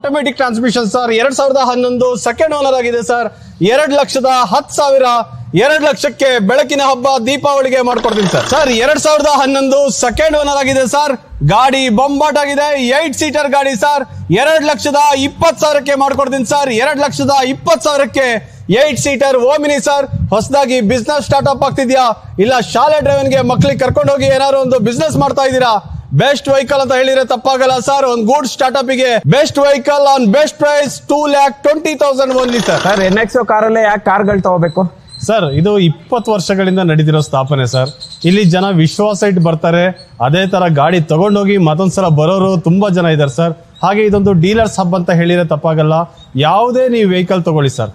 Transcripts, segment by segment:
Automatic transmission sir 2011 second owner ಆಗಿದೆ sir. 2,10,000 2 ಲಕ್ಷಕ್ಕೆ ಬೆಳಕಿನ ಹಬ್ಬ ದೀಪಾವಳಿಗೆ ಮಾಡ್ಕೊಡ್ತೀನಿ ಸರ್. 2011 ಸೆಕೆಂಡ್ ಓನರ್ ಆಗಿದೆ ಸರ್. ಗಾಡಿ ಬೊಂಬಾಟ್ ಆಗಿದೆ. 8 ಸೀಟರ್ ಗಾಡಿ ಸರ್. 2,20,000ಕ್ಕೆ ಮಾಡ್ಕೊಡ್ತೀನಿ ಸರ್. 2,20,000ಕ್ಕೆ 8 seater Omni sir. ಹೊಸದಾಗಿ ಬಿಸ್ನೆಸ್ ಸ್ಟಾರ್ಟ್ಅಪ್ ಆಗ್ತಿದ್ಯಾ, ಇಲ್ಲ ಶಾಲೆ ಡ್ರೈವನ್ಗೆ ಮಕ್ಳಿಗೆ ಕರ್ಕೊಂಡು ಹೋಗಿ ಏನಾದ್ರು ಒಂದು ಬಿಸ್ನೆಸ್ ಮಾಡ್ತಾ ಇದ್ದೀರಾ, ಬೆಸ್ಟ್ ವೆಹಿಕಲ್ ಅಂತ ಹೇಳಿದ್ರೆ ತಪ್ಪಾಗಲ್ಲ ಸರ್. ಒಂದು ಗುಡ್ ಸ್ಟಾರ್ಟ್ಅಪ್ ಗೆ best vehicle on best price 2,20,000 only sir. Sir NXO ಕಾರಲ್ಲೇ ಯಾಕೆ ಕಾರ್ಗಳು ತಗೋಬೇಕು ಸರ್? ಇದು 20 ವರ್ಷಗಳಿಂದ ನಡೀತಿರೋ ಸ್ಥಾಪನೆ ಸರ್. ಇಲ್ಲಿ ಜನ ವಿಶ್ವಾಸ ಇಟ್ಟು ಬರ್ತಾರೆ. ಅದೇ ತರ ಗಾಡಿ ತಗೊಂಡೋಗಿ ಮತ್ತೊಂದ್ಸಲ ಬರೋರು ತುಂಬಾ ಜನ ಇದ್ದಾರೆ ಸರ್. ಹಾಗೆ ಇದೊಂದು ಡೀಲರ್ಸ್ ಹಬ್ ಅಂತ ಹೇಳಿದ್ರೆ ತಪ್ಪಾಗಲ್ಲ. ಯಾವುದೇ ನೀವು ವೆಹಿಕಲ್ ತಗೊಳ್ಳಿ ಸರ್,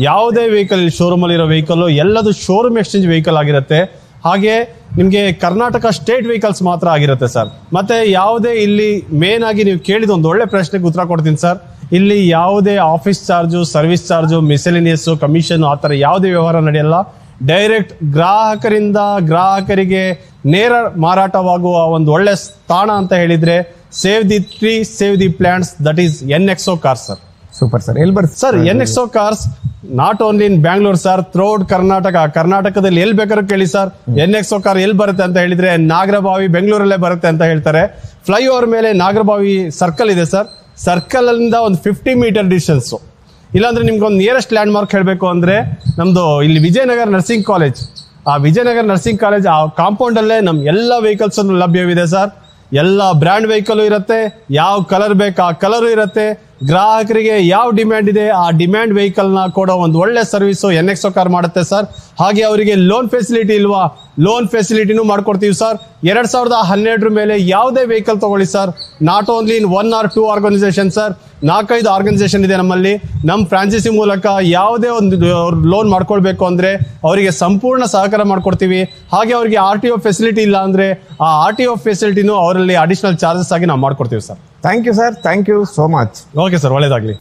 ಯಾವುದೇ ವೆಹಿಕಲ್ ಶೋರೂಮ್ ಅಲ್ಲಿ ಇರೋ ವೆಹಿಕಲ್ ಎಲ್ಲದು ಶೋರೂಮ್ ಎಕ್ಸ್ಚೇಂಜ್ ವೆಹಿಕಲ್ ಆಗಿರುತ್ತೆ. ಹಾಗೆ ನಿಮಗೆ ಕರ್ನಾಟಕ ಸ್ಟೇಟ್ ವೆಹಿಕಲ್ಸ್ ಮಾತ್ರ ಆಗಿರುತ್ತೆ ಸರ್. ಮತ್ತೆ ಯಾವುದೇ ಇಲ್ಲಿ ಮೇನ್ ಆಗಿ ನೀವು ಕೇಳಿದ ಒಂದು ಒಳ್ಳೆ ಪ್ರಶ್ನೆಗೆ ಉತ್ತರ ಕೊಡ್ತೀನಿ ಸರ್. ಇಲ್ಲಿ ಯಾವುದೇ office charge, service charge, miscellaneous commission ಆ ಥರ ಯಾವುದೇ ವ್ಯವಹಾರ ನಡೆಯಲ್ಲ. ಡೈರೆಕ್ಟ್ ಗ್ರಾಹಕರಿಗೆ ನೇರ ಮಾರಾಟವಾಗುವ ಒಂದು ಒಳ್ಳೆ ಸ್ಥಾನ ಅಂತ ಹೇಳಿದ್ರೆ save the tree save the plants, that is NXO cars sir. Super sir. ಎಲ್ಲಿ ಬರುತ್ತೆ sir NXO cars? Not only in Bangalore sir, throughout ಕರ್ನಾಟಕದಲ್ಲಿ ಎಲ್ಲಿ ಬೇಕಾದ್ರೂ ಕೇಳಿ ಸರ್. NXO ಕಾರ್ ಎಲ್ಲಿ ಬರುತ್ತೆ ಅಂತ ಹೇಳಿದ್ರೆ ನಾಗರಬಾವಿ ಬೆಂಗಳೂರಲ್ಲೇ ಬರುತ್ತೆ ಅಂತ ಹೇಳ್ತಾರೆ. ಫ್ಲೈಓವರ್ ಮೇಲೆ ನಾಗರಬಾವಿ ಸರ್ಕಲ್ ಇದೆ ಸರ್. ಸರ್ಕಲ್ ಅಲ್ಲಿಂದ ಒಂದು 50 ಮೀಟರ್ ಡಿಸ್ಟೆನ್ಸ್. ಇಲ್ಲಾಂದ್ರೆ ನಿಮ್ಗೆ ಒಂದು ನಿಯರೆಸ್ಟ್ ಲ್ಯಾಂಡ್ ಮಾರ್ಕ್ ಹೇಳಬೇಕು ಅಂದ್ರೆ ನಮ್ದು ಇಲ್ಲಿ ವಿಜಯನಗರ ನರ್ಸಿಂಗ್ ಕಾಲೇಜ್. ಆ ವಿಜಯನಗರ ನರ್ಸಿಂಗ್ ಕಾಲೇಜ್ ಆ ಕಾಂಪೌಂಡ್ ಅಲ್ಲೇ ನಮ್ ಎಲ್ಲ ವೆಹಿಕಲ್ಸ್ ಲಭ್ಯವಿದೆ ಸರ್. ಎಲ್ಲ ಬ್ರ್ಯಾಂಡ್ ವೆಹಿಕಲ್ ಇರುತ್ತೆ. ಯಾವ ಕಲರ್ ಬೇಕು ಆ ಕಲರ್ ಇರುತ್ತೆ. ಗ್ರಾಹಕರಿಗೆ ಯಾವ ಡಿಮ್ಯಾಂಡ್ ಇದೆ ಆ ಡಿಮ್ಯಾಂಡ್ ವೆಹಿಕಲ್ ನ ಕೊಡೋ ಒಂದು ಒಳ್ಳೆ ಸರ್ವಿಸ್ NXO ಕಾರ್ ಮಾಡುತ್ತೆ ಸರ್. ಹಾಗೆ ಅವರಿಗೆ ಲೋನ್ ಫೆಸಿಲಿಟಿ ಇಲ್ವಾ, ಲೋನ್ ಫೆಸಿಲಿಟಿನೂ ಮಾಡ್ಕೊಡ್ತೀವಿ ಸರ್. 2012 ಮೇಲೆ ಯಾವುದೇ ವೆಹಿಕಲ್ ತಗೊಳ್ಳಿ sir. Not only in 1 or 2 organisation sir, 4-5 organisation ಇದೆ ನಮ್ಮಲ್ಲಿ. ನಮ್ಮ ಫ್ರಾಂಚೈಸಿ ಮೂಲಕ ಯಾವುದೇ ಒಂದು ಲೋನ್ ಮಾಡ್ಕೊಳ್ಬೇಕು ಅಂದ್ರೆ ಅವರಿಗೆ ಸಂಪೂರ್ಣ ಸಹಕಾರ ಮಾಡ್ಕೊಡ್ತೀವಿ. ಹಾಗೆ ಅವರಿಗೆ RTO ಫೆಸಿಲಿಟಿ ಇಲ್ಲ ಅಂದ್ರೆ ಆ RTO ಫೆಸಿಲಿಟಿನೂ ಅವರಲ್ಲಿ ಅಡಿಷನಲ್ ಚಾರ್ಜಸ್ ಆಗಿ ನಾವು ಮಾಡ್ಕೊಡ್ತೀವಿ sir. Thank you sir, thank you so much. Okay sir, ಒಳ್ಳೇದಾಗ್ಲಿ.